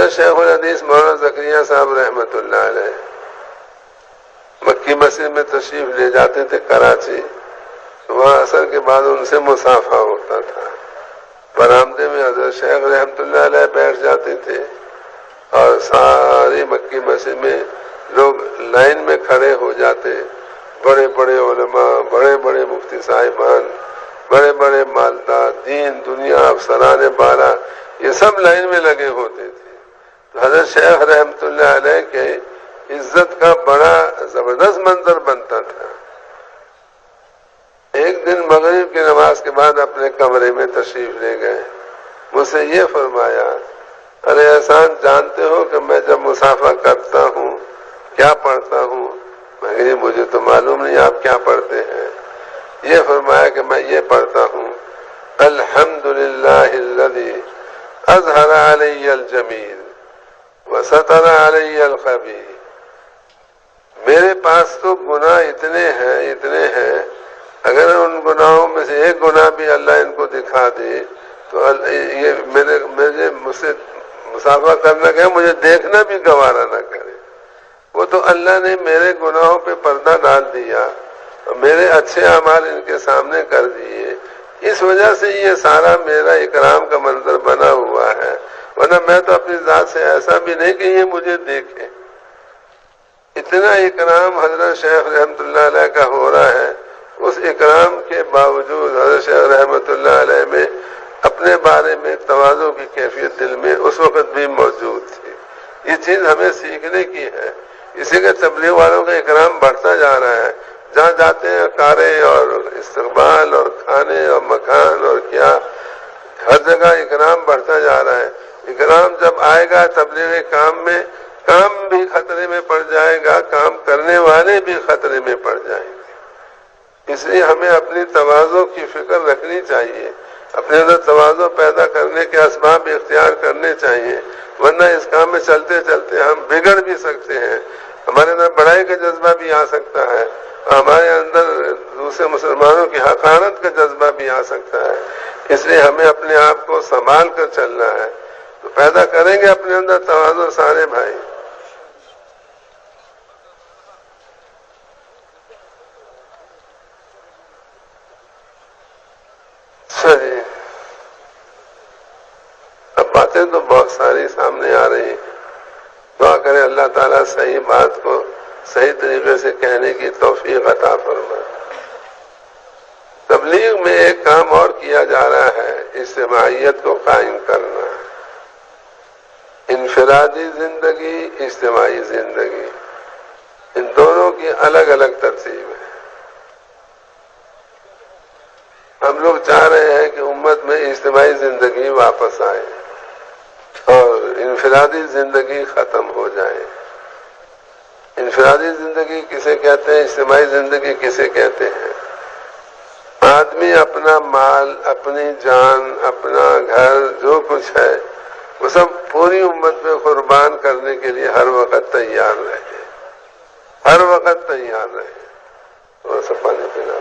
حضرت شیخ الحدیث مولانا زکریا صاحب رحمۃ اللہ علیہ مکی مسجد میں تشریف لے جاتے تھے کراچی، وہاں عصر کے بعد ان سے مصافحہ ہوتا تھا۔ برآمدے میں حضرت شیخ رحمۃ اللہ علیہ بیٹھ جاتے تھے اور ساری مکی مسجد میں لوگ لائن میں کھڑے ہو جاتے، بڑے بڑے علماء، بڑے بڑے مفتی صاحبان، بڑے بڑے مالدار، دین دنیا افسران بالا، یہ سب لائن میں لگے ہوتے تھے۔ تو حضرت شیخ رحمۃ اللہ علیہ کے عزت کا بڑا زبردست منظر بنتا تھا۔ ایک دن مغرب کی نماز کے بعد اپنے کمرے میں تشریف لے گئے، مجھ سے یہ فرمایا، ارے احسان جانتے ہو کہ میں جب مصافحہ کرتا ہوں کیا پڑھتا ہوں؟ میں کہ مجھے تو معلوم نہیں آپ کیا پڑھتے ہیں۔ یہ فرمایا کہ میں یہ پڑھتا ہوں، الحمدللہ الذی اظہر علی الجمیل وستر علی الخبیث۔ میرے پاس تو گناہ اتنے ہیں، اگر ان گناہوں میں سے ایک گناہ بھی اللہ ان کو دکھا دے تو یہ مجھے مجھ سے مصافحہ کرنا کہ مجھے دیکھنا بھی گوارا نہ کرے۔ وہ تو اللہ نے میرے گناہوں پہ پردہ ڈال دیا اور میرے اچھے اعمال ان کے سامنے کر دیے، اس وجہ سے یہ سارا میرا اکرام کا منظر بنا ہوا ہے، ورنہ میں تو اپنی ذات سے ایسا بھی نہیں کہ یہ مجھے دیکھے۔ اتنا اکرام حضرت شیخ رحمۃ اللہ علیہ کا ہو رہا ہے، اس اکرام کے باوجود حضرت شیخ رحمۃ اللہ علیہ میں اپنے بارے میں تواضع کی کیفیت دل میں اس وقت بھی موجود تھی۔ یہ چیز ہمیں سیکھنے کی ہے، اسی کے تبلیغ والوں کا اکرام بڑھتا جا رہا ہے، جہاں جاتے ہیں کارے اور استقبال اور کھانے اور مکان اور کیا، ہر جگہ اکرام بڑھتا جا رہا ہے۔ اکرام جب آئے گا تبلیغ کام میں، کام بھی خطرے میں پڑ جائے گا، کام کرنے والے بھی خطرے میں پڑ جائیں گے۔ اس لیے ہمیں اپنی تواضع کی فکر رکھنی چاہیے، اپنے اندر تواضع پیدا کرنے کے اسباب اختیار کرنے چاہیے، ورنہ اس کام میں چلتے چلتے ہم بگڑ بھی سکتے ہیں، ہمارے اندر بڑائی کا جذبہ بھی آ سکتا ہے، ہمارے اندر دوسرے مسلمانوں کی حقارت کا جذبہ بھی آ سکتا ہے۔ اس لیے ہمیں اپنے آپ کو سنبھال کر چلنا ہے، تو پیدا کریں گے اپنے اندر تواضع سارے بھائی۔ اب باتیں تو بہت ساری سامنے آ رہی ہیں، دعا کریں اللہ تعالیٰ صحیح بات کو صحیح طریقے سے کہنے کی توفیق عطا فرمائے۔ تبلیغ میں ایک کام اور کیا جا رہا ہے، اجتماعیت کو قائم کرنا، انفرادی زندگی، اجتماعی زندگی، ان دونوں کی الگ الگ ترتیب ہے۔ ہم لوگ چاہ رہے ہیں کہ امت میں اجتماعی زندگی واپس آئے اور انفرادی زندگی ختم ہو جائے۔ انفرادی زندگی کسے کہتے ہیں، اجتماعی زندگی کسے کہتے ہیں؟ آدمی اپنا مال، اپنی جان، اپنا گھر، جو کچھ ہے وہ سب پوری امت پہ قربان کرنے کے لیے ہر وقت تیار رہے، ہر وقت تیار رہے۔ تھوڑا سا پانی پینا۔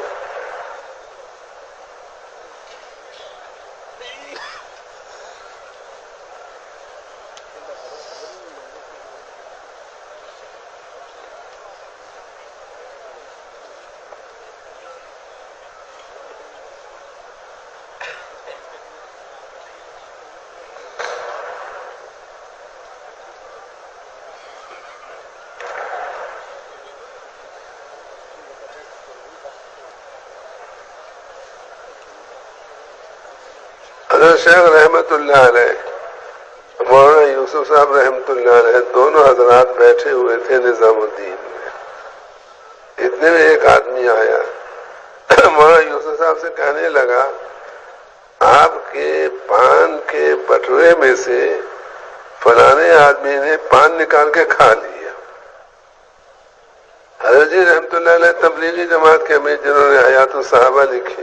حضرت شیخ رحمۃ اللہ علیہ، مولانا یوسف صاحب رحمۃ اللہ علیہ، دونوں حضرات بیٹھے ہوئے تھے نظام الدین میں۔ اتنے میں ایک آدمی آیا، مولانا یوسف صاحب سے کہنے لگا، آپ کے پان کے بٹوے میں سے فلانے آدمی نے پان نکال کے کھا لیا۔ حضرت جی رحمۃ اللہ علیہ تبلیغی جماعت کے امیر جنہوں نے حیات الصحابہ لکھی،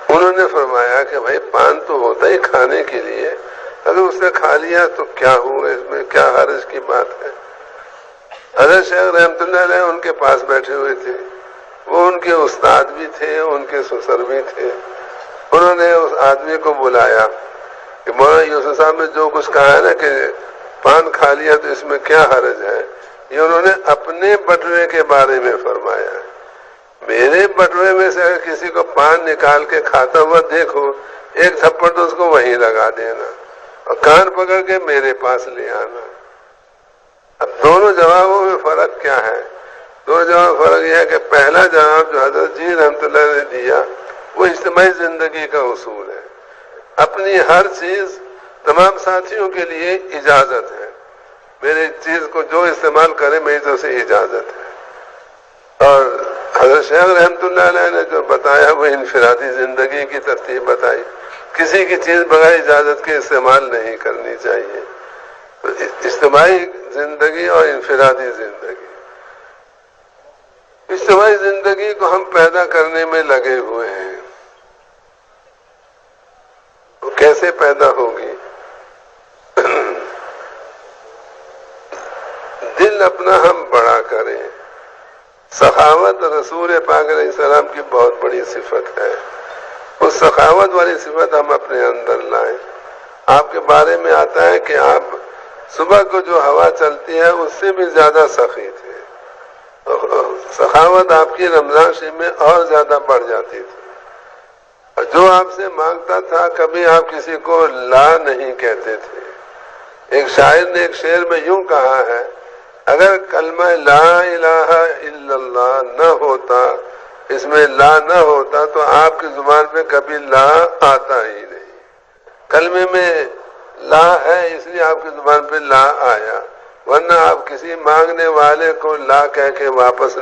انہوں نے فرمایا کہ بھائی پان تو ہوتا ہی کھانے کے لیے، اگر اس نے کھا لیا تو کیا ہوا، اس میں کیا حرج کی بات ہے۔ حضرت شیخ رحمۃ اللہ علیہ ان کے پاس بیٹھے ہوئے تھے، وہ ان کے استاد بھی تھے، ان کے سسر بھی تھے۔ انہوں نے اس آدمی کو بلایا، کہ مولانا یوسف صاحب نے جو کچھ کہا ہے نا کہ پان کھا لیا تو اس میں کیا حرج ہے، یہ انہوں نے اپنے بٹوے کے بارے میں فرمایا ہے۔ میرے بٹوے میں سے اگر کسی کو پان نکال کے کھاتا ہوا دیکھو، ایک تھپڑ تو اس کو وہیں لگا دینا اور کان پکڑ کے میرے پاس لے آنا۔ اب دونوں جوابوں میں فرق کیا ہے؟ دونوں جواب میں فرق یہ ہے کہ پہلا جواب جو حضرت جی رحمۃ اللہ نے دیا وہ اجتماعی زندگی کا اصول ہے، اپنی ہر چیز تمام ساتھیوں کے لیے اجازت ہے، میری چیز کو جو استعمال کرے میری طرف سے اجازت ہے۔ اور حضرت شیخ رحمۃ اللہ علیہ نے جو بتایا وہ انفرادی زندگی کی ترتیب بتائی، کسی کی چیز بغیر اجازت کے استعمال نہیں کرنی چاہیے۔ تو اجتماعی زندگی اور انفرادی زندگی، اجتماعی زندگی کو ہم پیدا کرنے میں لگے ہوئے ہیں، وہ کیسے پیدا ہوگی؟ دل اپنا ہم بڑا کریں۔ سخاوت رسول پاک علیہ السلام کی بہت بڑی صفت ہے، اس سخاوت والی صفت ہم اپنے اندر لائیں۔ آپ کے بارے میں آتا ہے کہ آپ صبح کو جو ہوا چلتی ہے اس سے بھی زیادہ سخی تھے، سخاوت آپ کی رمضان شریف میں اور زیادہ بڑھ جاتی تھی، اور جو آپ سے مانگتا تھا کبھی آپ کسی کو لا نہیں کہتے تھے۔ ایک شاعر نے ایک شعر میں یوں کہا ہے، اگر کلمہ لا الہ الا اللہ نہ ہوتا، اس میں لا نہ ہوتا تو آپ کی زبان پہ کبھی لا آتا ہی نہیں۔ کلمے میں لا ہے اس لیے آپ کی زبان پہ لا آیا، ورنہ آپ کسی مانگنے والے کو لا کہہ کے واپس